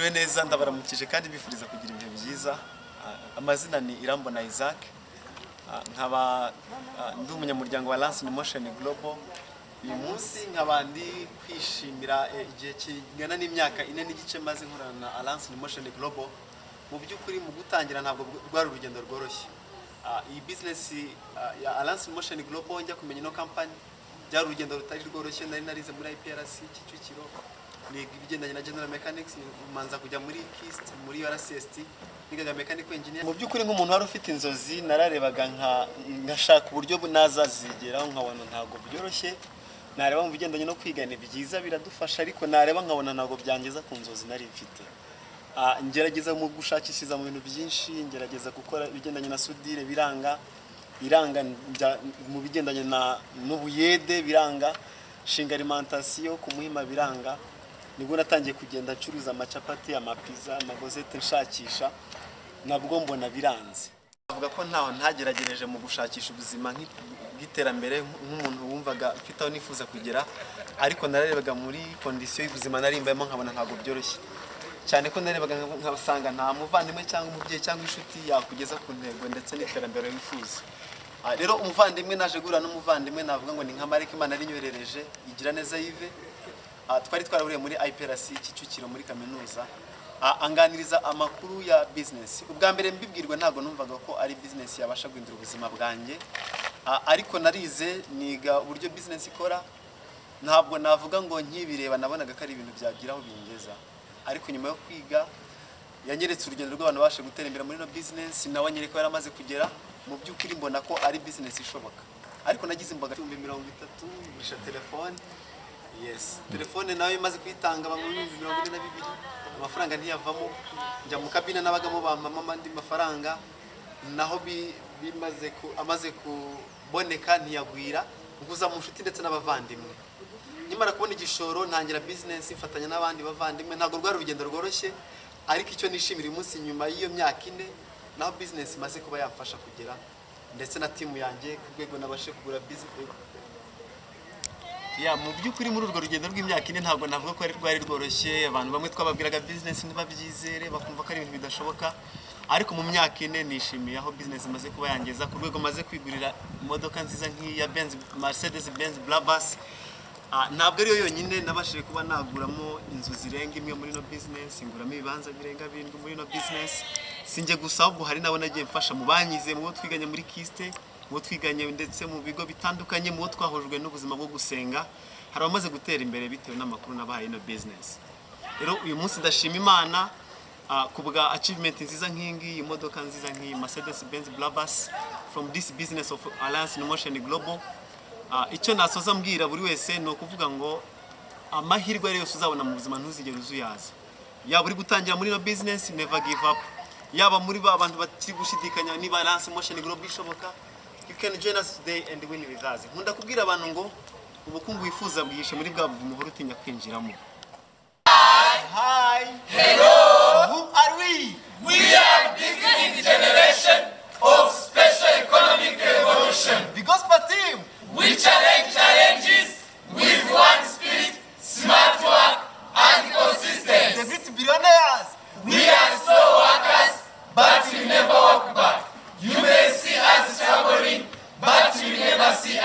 mwiriwe neza ndabaramukije kandi bifuriza kugira ibihe byiza. Amazina ni Irambona Isaac, nkaba ndi umunyamuryango wa Lance in Motion Global. Uyu munsi nkaba ndi kwishimira igihe kingana n'imyaka 4 n'igice maze nkorana na Lance in Motion Global. Mu by'ukuri mu gutangira ntabwo rwari urugendo rworoshye. Iyi business ya Lance in Motion Global njya kumenya no company byari urugendo rutari rworoshye. Nari narize muri IPRC Kicukiro, ni ibigendanye na General Mechanics, manza kujya muri KIST muri RCST nigaga mechanical engineer. Mu by'ukuri nk'umuntu wari ufite inzozi nararebaga nkashaka uburyo nazazigeraho, nkabona ntago byoroshye. Nareba mu bigendanye no kwigana byiza biradufasha, ariko nareba nkabona ntago byangeza ku nzozi nari mfite. Ngerageza mu gushakishiza mu bintu byinshi, ngerageza gukora ibigendanye na sudire biranga mu bigendanye n'ubuyede biranga, shinga alimentation kumuhima biranga. Nibwo natangiye kugenda acuruza amacapati, amapiza, amagozete nshakisha, nabwo mbona biranze. Avuga ko ntaho ntageragereje mu gushakisha ubuzima nk'iterambere nk'umuntu wumvaga mfite aho nifuza kugera, ariko nararebaga muri condition y'ubuzima narimbayemo nkabona ntago byoroshye cyane, ko narebaga nkabasanga nta muvandimwe cyangwa umubyeyi cyangwa inshuti yakugeza ku ntego ndetse n'iterambere wifuza. Rero umuvandimwe naje gura n'umuvandimwe navuga ngo ni nka Marike Imana ari nyoherereje igira neza yive. Twari twaraburiye muri IPRC Kicukiro muri kaminuza, anganiriza amakuru ya business. Ubwa mbere mbibwirwa ntago numvaga ko ari business yabasha guhindura ubuzima bwanjye, ariko narize niga uburyo business ikora. Ntabwo navuga ngo nkibireba nabonaga ko ari ibintu byagiraho bingeza, ariko nyuma yo kwiga yanyeretse urugendo rw'abantu bashe gutera imbere muri no business, nawe nyereka yaramaze kugera. Mu by'ukuri mbona ko ari business ishoboka, ariko nagize imboga 30 bisha telefone. Yes, telefone nawe imaze kwitanga bamwe 42 amafaranga ntiyavamo. Njya mu kabine nabagamo bamama ndi mafaranga, naho amaze kuboneka ntiyagwira, nguza mu nshuti ndetse n'abavandimwe. Nyimara kubona igishoro ntangira business ifatanya n'abandi bavandimwe. Ntago rwari urugendo rworoshye, ariko icyo nishimira uyu munsi nyuma y'iyo myaka 4 naho business maze kuba yamfasha kugera, ndetse na timu yanjye ku rwego nabashe kugura business. Mu by'ukuri muri urwo rugendo rw'imyaka 4 ntabwo navuga ko rwari rworoshye. Abantu bamwe twababwiraga business ntibabyizere, bakumva ko ari ibintu bidashoboka, ariko mu myaka 4 nishimiye aho business maze kuba yangeza ku rwego maze kwigurira imodoka nziza nk'iya MERCEDES BENZ BRABUS. Ntabwo ariyo yonyine, nabashije kuba naguramo inzu zirenga imwe muri no business, nguramo ibibanza birenga 7 muri no business. Sinjye gusa ahubwo hari nabo nagiye mfasha mu banyize, mu twiganye muri KIST, mu twiganye ndetse mu bigo bitandukanye, mu twahujwe n'ubuzima bwo gusenga. Hari abamaze gutera imbere bitewe n'amakuru nabahaye no business. Rero uyu munsi ndashima Imana kubwa achievement nziza nk'ingi, imodoka nziza nk'iyi MERCEDES BENZ BRABUS from this business of Lance in Motion Global. Icyo nasoza mbwira buri wese no kuvuga ngo amahirwe ari yose uzabona mu buzima ntuzigere uzuyaza. Yaba uri gutangira muri no business, never give up. Yaba muri abantu bakiri gushidikanya niba Lance in Motion Global ishoboka, you can join us today and win with us. Nkunda kubwira abantu ngo ubukungu wifuza bwihishe muri bwa buvumo uhora utinya kwinjiramo. Hi. Hello. Who are we? We are beginning the generation of special economic revolution. The gospel team. We challenge challenges with one spirit, smart work, and The consistency. great billionaires. We are slow workers, but we never walk back. You may see us struggling, but you never see